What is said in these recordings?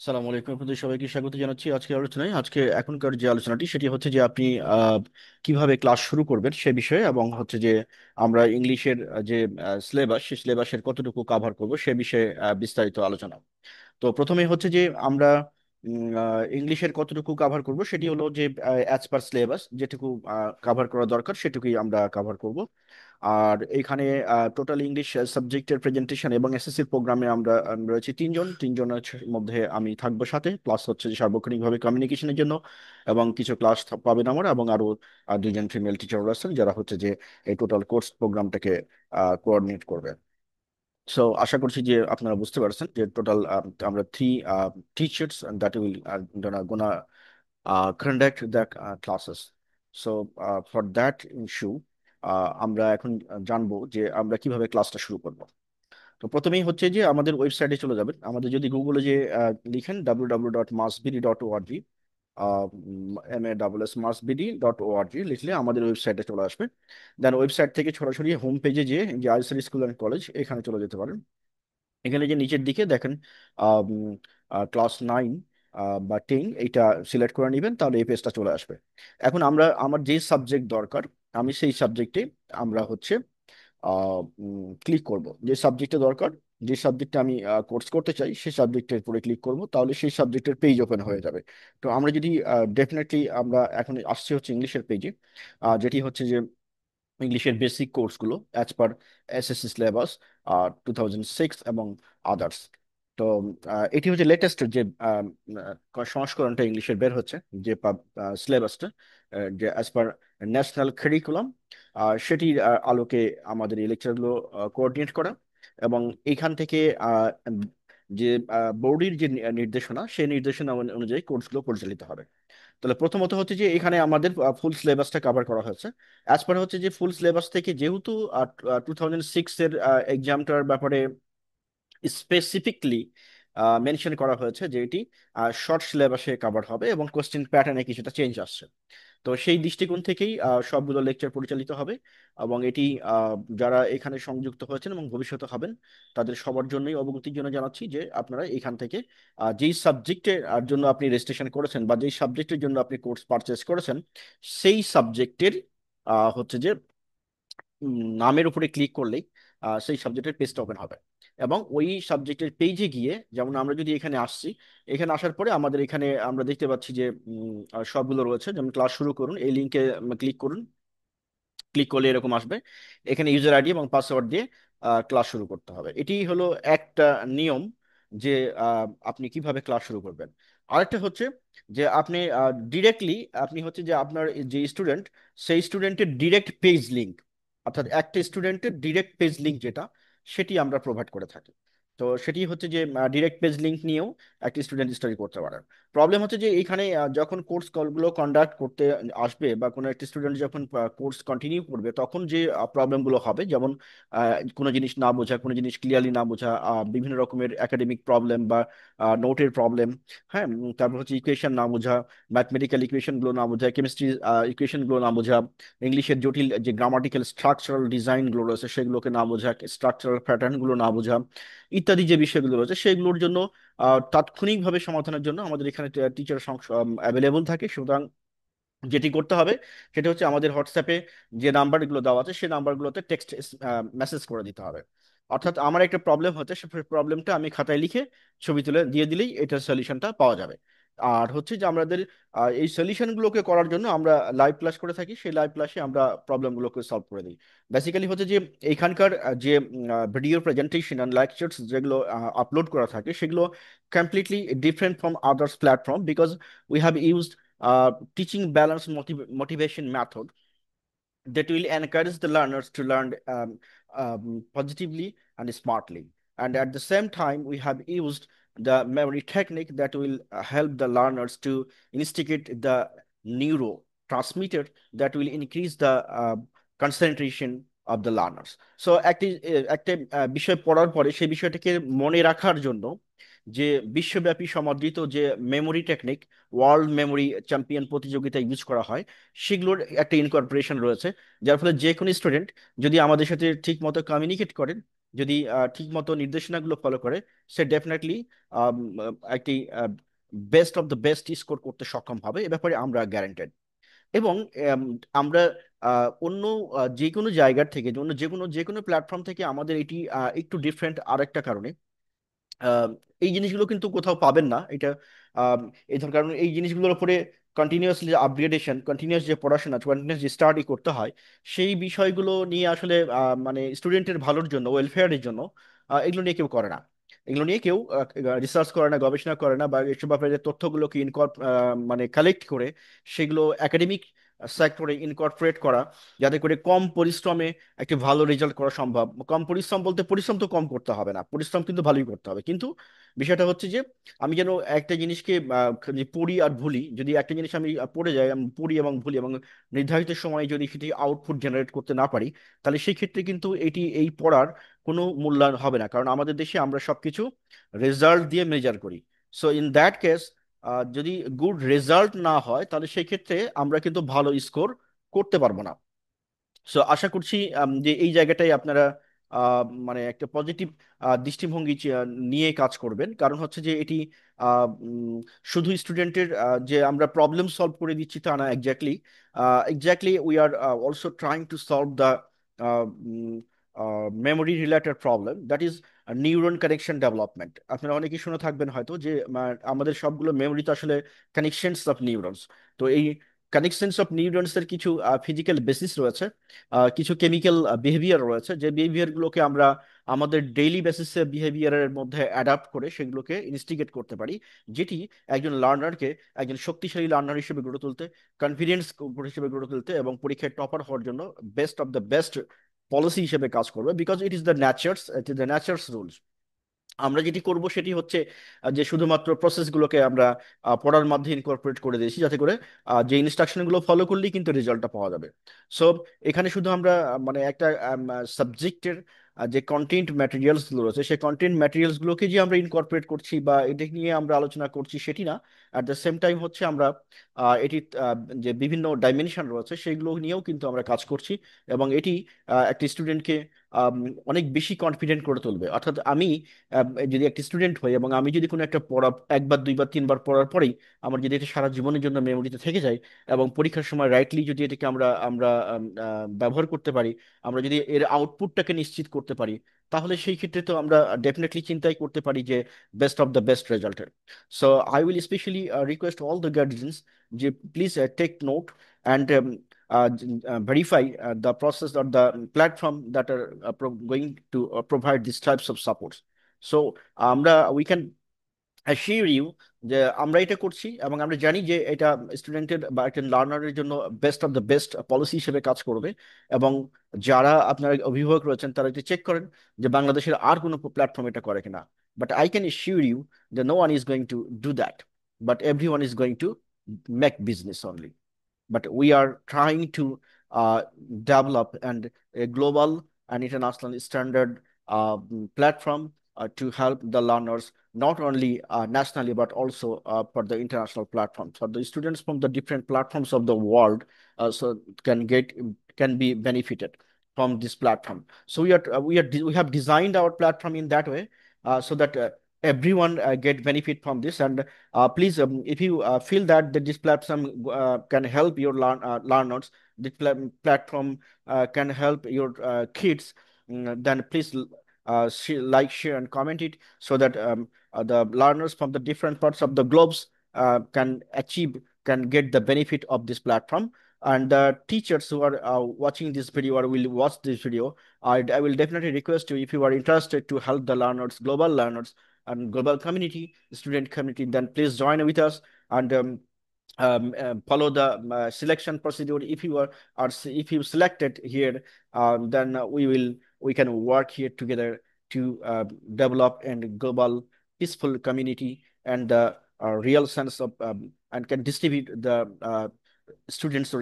সালামু আলাইকুম আপনাদের সবাইকে স্বাগত জানাচ্ছি আজকের আলোচনায়। এখনকার যে আলোচনাটি সেটি হচ্ছে যে আপনি কিভাবে ক্লাস শুরু করবেন সে বিষয়ে, এবং হচ্ছে যে আমরা ইংলিশের যে সিলেবাস, সেই সিলেবাসের কতটুকু কাভার করব সে বিষয়ে বিস্তারিত আলোচনা। তো প্রথমে হচ্ছে যে আমরা ইংলিশের কতটুকু কাভার করব সেটি হলো যে অ্যাজ পার সিলেবাস যেটুকু কাভার করা দরকার সেটুকুই আমরা কাভার করব। আর এখানে টোটাল ইংলিশ সাবজেক্টের প্রেজেন্টেশন এবং এসএসসির প্রোগ্রামে আমরা রয়েছে তিনজনের মধ্যে আমি থাকবো সাথে, প্লাস হচ্ছে যে সার্বক্ষণিকভাবে কমিউনিকেশনের জন্য এবং কিছু ক্লাস পাবেন আমরা, এবং আরো দুইজন ফিমেল টিচার আছেন যারা হচ্ছে যে এই টোটাল কোর্স প্রোগ্রামটাকে কোঅর্ডিনেট করবে। সো আশা করছি যে আপনারা বুঝতে পারছেন যে টোটাল আমরা three teachers that will gonna conduct the classes. So for that issue আমরা এখন জানবো যে আমরা কিভাবে ক্লাসটা শুরু করব। তো প্রথমেই হচ্ছে যে আমাদের ওয়েবসাইটে চলে যাবেন। আমাদের যদি গুগলে যে লিখেন www.massbd.org, massbd.org লিখলে আমাদের ওয়েবসাইটে চলে আসবে। দেন ওয়েবসাইট থেকে সরাসরি হোম পেজে যে আইএসআর স্কুল অ্যান্ড কলেজ এখানে চলে যেতে পারেন। এখানে যে নিচের দিকে দেখেন ক্লাস 9 বা 10 এইটা সিলেক্ট করে নেবেন, তাহলে এই পেজটা চলে আসবে। এখন আমার যে সাবজেক্ট দরকার আমি সেই সাবজেক্টে আমরা হচ্ছে ক্লিক করব। যে সাবজেক্টে দরকার, যে সাবজেক্টে আমি কোর্স করতে চাই সেই সাবজেক্টের উপরে ক্লিক করব, তাহলে সেই সাবজেক্টের পেজ ওপেন হয়ে যাবে। তো আমরা যদি ডেফিনেটলি আমরা এখন আসছি হচ্ছে ইংলিশের পেজে, যেটি হচ্ছে যে ইংলিশের বেসিক কোর্সগুলো অ্যাজ পার এসএসসি সিলেবাস 2006 এবং আদার্স। তো এটি হচ্ছে লেটেস্ট যে সংস্করণটা ইংলিশের বের হচ্ছে, যে সিলেবাসটা যে অ্যাজ পার ন্যাশনাল কারিকুলাম, সেটির আলোকে আমাদের এই লেকচারগুলো কোঅর্ডিনেট করা, এবং এইখান থেকে যে বোর্ডের যে নির্দেশনা সেই নির্দেশনা অনুযায়ী কোর্সগুলো পরিচালিত হবে। তাহলে প্রথমত হচ্ছে যে এখানে আমাদের ফুল সিলেবাসটা কভার করা হয়েছে। অ্যাজ পার হচ্ছে যে ফুল সিলেবাস থেকে, যেহেতু 2006 এর এক্সামটার ব্যাপারে স্পেসিফিকলি মেনশন করা হয়েছে যে এটি শর্ট সিলেবাসে কভার হবে এবং কোশ্চেন প্যাটার্নে কিছুটা চেঞ্জ আসছে। তো সেই দৃষ্টিকোণ থেকেই সবগুলো লেকচার পরিচালিত হবে, এবং এটি যারা এখানে সংযুক্ত হয়েছেন এবং ভবিষ্যতে হবেন তাদের সবার জন্যই অবগতির জন্য জানাচ্ছি যে আপনারা এখান থেকে যেই সাবজেক্টের জন্য আপনি রেজিস্ট্রেশন করেছেন বা যেই সাবজেক্টের জন্য আপনি কোর্স পারচেস করেছেন সেই সাবজেক্টের হচ্ছে যে নামের উপরে ক্লিক করলেই সেই সাবজেক্টের পেজটা ওপেন হবে। এবং ওই সাবজেক্টের পেজে গিয়ে, যেমন আমরা যদি এখানে আসছি, এখানে আসার পরে আমাদের এখানে আমরা দেখতে পাচ্ছি যে সবগুলো রয়েছে, যেমন ক্লাস শুরু করুন এই লিঙ্কে ক্লিক করুন। ক্লিক করলে এরকম আসবে, এখানে ইউজার আইডি এবং পাসওয়ার্ড দিয়ে ক্লাস শুরু করতে হবে। এটি হলো একটা নিয়ম যে আপনি কিভাবে ক্লাস শুরু করবেন। আরেকটা হচ্ছে যে আপনি হচ্ছে যে আপনার যে স্টুডেন্ট, সেই স্টুডেন্টের ডিরেক্ট পেজ লিংক, অর্থাৎ একটা স্টুডেন্টের ডিরেক্ট পেজ লিংক যেটা, সেটি আমরা প্রোভাইড করে থাকি। তো সেটি হচ্ছে যে ডিরেক্ট পেজ লিংক নিয়েও একটা স্টুডেন্ট স্টাডি করতে পারে। প্রবলেম হচ্ছে যে এখানে যখন কোর্স কলগুলো কন্ডাক্ট করতে আসবে বা কোনো একটা স্টুডেন্ট যখন কোর্স কন্টিনিউ করবে তখন যে প্রবলেমগুলো হবে, যেমন কোনো জিনিস না বোঝা, কোনো জিনিস ক্লিয়ারলি না বোঝা, বিভিন্ন রকমের একাডেমিক প্রবলেম বা নোটের প্রবলেম, হ্যাঁ, তারপর হচ্ছে ইকুয়েশন না বোঝা, ম্যাথমেটিক্যাল ইকুয়েশনগুলো না বোঝা, কেমিস্ট্রি ইকুয়েশনগুলো না বোঝা, ইংলিশের জটিল যে গ্রামাটিক্যাল স্ট্রাকচারাল ডিজাইনগুলো রয়েছে সেগুলোকে না বোঝা, স্ট্রাকচারাল প্যাটার্নগুলো না বোঝা, ইত্যাদি যে বিষয়গুলো রয়েছে সেগুলোর জন্য তাৎক্ষণিকভাবে সমাধানের জন্য আমাদের এখানে টিচার অ্যাভেলেবল থাকে। সুতরাং যেটি করতে হবে সেটা হচ্ছে আমাদের হোয়াটসঅ্যাপে যে নাম্বারগুলো দেওয়া আছে সেই নাম্বারগুলোতে টেক্সট মেসেজ করে দিতে হবে। অর্থাৎ আমার একটা প্রবলেম হচ্ছে, সে প্রবলেমটা আমি খাতায় লিখে ছবি তুলে দিয়ে দিলেই এটার সলিউশনটা পাওয়া যাবে। আর হচ্ছে যে আমাদের এই সলিউশনগুলোকে করার জন্য আমরা লাইভ ক্লাস করে থাকি, সেই লাইভ ক্লাসে আমরা প্রবলেমগুলোকে সলভ করে দিই। বেসিক্যালি হচ্ছে যে এইখানকার যে ভিডিও প্রেজেন্টেশন অ্যান্ড লেকচার্স যেগুলো আপলোড করা থাকে সেগুলো completely different from others platform, because we have used teaching balance motivation method that will encourage the learners to learn positively and smartly. And at the same time, we have used the memory technique that will help the learners to instigate the neurotransmitter that will increase the concentration of the learners. So একটা বিষয় পড়ার পরে সেই বিষয়টাকে মনে রাখার জন্য যে বিশ্বব্যাপী সমাদৃত যে memory technique, world memory champion প্রতিযোগিতায় ইউজ করা হয়, সেগুলোর একটা ইনকর্পোরেশন রয়েছে, যার ফলে যে কোনো স্টুডেন্ট যদি আমাদের সাথে ঠিক মতো কমিউনিকেট করেন যদি ঠিক মতো নির্দেশনাগুলো ফলো করে, সে ডেফিনেটলি একটি best of the best score করতে সক্ষম হবে, এ ব্যাপারে আমরা গ্যারান্টেড। এবং আম, আমরা অন্য যে কোনো জায়গার থেকে, অন্য যে কোনো প্ল্যাটফর্ম থেকে আমাদের এটি একটু ডিফারেন্ট আরেকটা কারণে। আহ, এই জিনিসগুলো কিন্তু কোথাও পাবেন না এটা। আহ, এই ধর কারণ এই জিনিসগুলোর উপরে কন্টিনিউয়াসলি আপগ্রেডেশন, কন্টিনিউয়াস যে পড়াশোনা, কন্টিনিউয়াস যে স্টাডি করতে হয়, সেই বিষয়গুলো নিয়ে আসলে মানে স্টুডেন্টের ভালোর জন্য, ওয়েলফেয়ারের জন্য এগুলো নিয়ে কেউ করে না। এগুলো নিয়ে কেউ রিসার্চ করে না, গবেষণা করে না, বা এসব ব্যাপারে যে তথ্যগুলোকে মানে কালেক্ট করে সেগুলো একাডেমিক সেক্টরে ইনকর্পোরেট করা, যাতে করে কম পরিশ্রমে একটি ভালো রেজাল্ট করা সম্ভব। কম পরিশ্রম বলতে পরিশ্রম তো কম করতে হবে না, পরিশ্রম কিন্তু ভালোই করতে হবে, কিন্তু বিষয়টা হচ্ছে যে আমি যেন একটা জিনিসকে যে পড়ি আর ভুলি, যদি একটা জিনিস আমি পড়ে যাই, আমি পড়ি এবং ভুলি, এবং নির্ধারিত সময়ে যদি সেটি আউটপুট জেনারেট করতে না পারি, তাহলে সেই ক্ষেত্রে কিন্তু এই পড়ার কোনো মূল্যায়ন হবে না, কারণ আমাদের দেশে আমরা সবকিছু রেজাল্ট দিয়ে মেজার করি। সো ইন দ্যাট কেস, যদি গুড রেজাল্ট না হয়, তাহলে সেই ক্ষেত্রে আমরা কিন্তু ভালো স্কোর করতে পারবো না। সো আশা করছি যে এই জায়গাটায় আপনারা মানে একটা পজিটিভ দৃষ্টিভঙ্গি নিয়ে কাজ করবেন, কারণ হচ্ছে যে এটি শুধু স্টুডেন্টের যে আমরা প্রবলেম সলভ করে দিচ্ছি তা না, exactly exactly we are also trying to solve the memory related problem, that is neuron connection development. আপনারা অনেকেই শুনে থাকবেন হয়তো যে আমাদের সবগুলো মেমোরি তো আসলে কানেকশনস অফ নিউরনস। তো এই কানেকশনস অফ নিউরনস এর কিছু ফিজিক্যাল বেসিস রয়েছে, কিছু কেমিক্যাল বিহেভিয়ার রয়েছে, যে বিহেভিয়ার গুলোকে আমরা আমাদের ডেইলি বেসিসে বিহেভিয়ারের মধ্যে অ্যাডাপ্ট করে সেগুলোকে ইনস্টিগেট করতে পারি, যেটি একজন লার্নারকে একজন শক্তিশালী লার্নার হিসেবে গড়ে তুলতে, কনফিডেন্স হিসেবে গড়ে তুলতে, এবং পরীক্ষায় টপার হওয়ার জন্য best of the best policy হিসেবে কাজ করবে, because it is the nature's rules. আমরা যেটি করব সেটি হচ্ছে যে শুধুমাত্র প্রসেসগুলোকে আমরা পড়ার মধ্যে ইনকর্পোরেট করে দিয়েছি, যাতে করে যে ইনস্ট্রাকশনগুলো ফলো করলেই কিন্তু রেজাল্টটা পাওয়া যাবে। সো এখানে শুধু আমরা মানে একটা সাবজেক্টের যে কন্টেন্ট ম্যাটেরিয়ালসগুলো রয়েছে, সেই কন্টেন্ট ম্যাটেরিয়ালসগুলোকে যে আমরা ইনকর্পোরেট করছি বা এটা নিয়ে আমরা আলোচনা করছি সেটি না। অ্যাট দ্য সেম টাইম হচ্ছে আমরা এটি যে বিভিন্ন ডাইমেনশন রয়েছে সেগুলো নিয়েও কিন্তু আমরা কাজ করছি, এবং এটি একটি স্টুডেন্টকে আম, অনেক বেশি কনফিডেন্ট করে তুলবে। অর্থাৎ আমি যদি একটা স্টুডেন্ট হই এবং আমি যদি কোনো একটা পড়া একবার দুইবার তিনবার পড়ার পরেই আমার যদি এটা সারা জীবনের জন্য মেমোরিতে থেকে যায়, এবং পরীক্ষার সময় রাইটলি যদি এটাকে আমরা আমরা ব্যবহার করতে পারি, আমরা যদি এর আউটপুটটাকে নিশ্চিত করতে পারি, তাহলে সেই ক্ষেত্রে তো আমরা ডেফিনেটলি চিন্তাই করতে পারি যে বেস্ট অফ দ্য বেস্ট রেজাল্টের। So I will specially request all the guardians যে please take note and verify the process or the platform that are going to provide these types of supports. So আমরা we can assure you যে আমরা এটা করছি, এবং আমরা জানি যে এটা স্টুডেন্টের বা একটা লার্নারের জন্য best of the best policy হিসেবে কাজ করবে। এবং যারা আপনার অভিভাবক রয়েছেন তারা এটা চেক করেন যে বাংলাদেশের আর কোনো প্ল্যাটফর্ম এটা করে কিনা। But I can assure you যে no one is going to do that, but everyone is going to make business only. But we are trying to develop and a global and international standard platform to help the learners not only nationally but also for the international platforms. So the students from the different platforms of the world so can be benefited from this platform. So we have designed our platform in that way so that everyone get benefit from this. And please, if you feel that this platform can help your learners, this platform can help your kids, then please like, share, and comment it, so that the learners from the different parts of the globes can get the benefit of this platform. And the teachers who are watching this video or will watch this video, I will definitely request you, if you are interested to help the learners, global learners, and global community, student community, then please join with us and follow the selection procedure. If you if you selected here, then we can work here together to develop and global peaceful community and the real sense of and can distribute the students or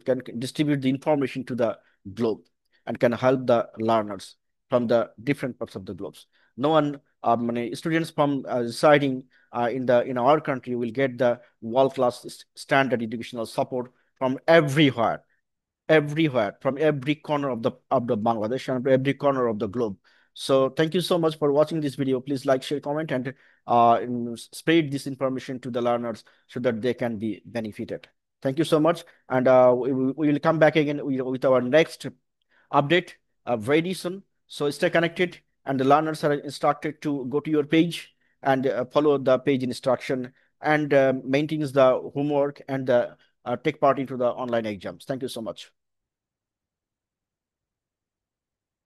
can distribute the information to the globe and can help the learners from the different parts of the globes. No one, many students from residing in our country will get the world-class standard educational support from everywhere, from every corner of the Bangladesh and every corner of the globe. So thank you so much for watching this video. Please like, share, comment, and spread this information to the learners so that they can be benefited. Thank you so much, and we will come back again with our next update very soon. So stay connected, and the learners are instructed to go to your page and follow the page instruction and maintains the homework and take part into the online exams. Thank you so much.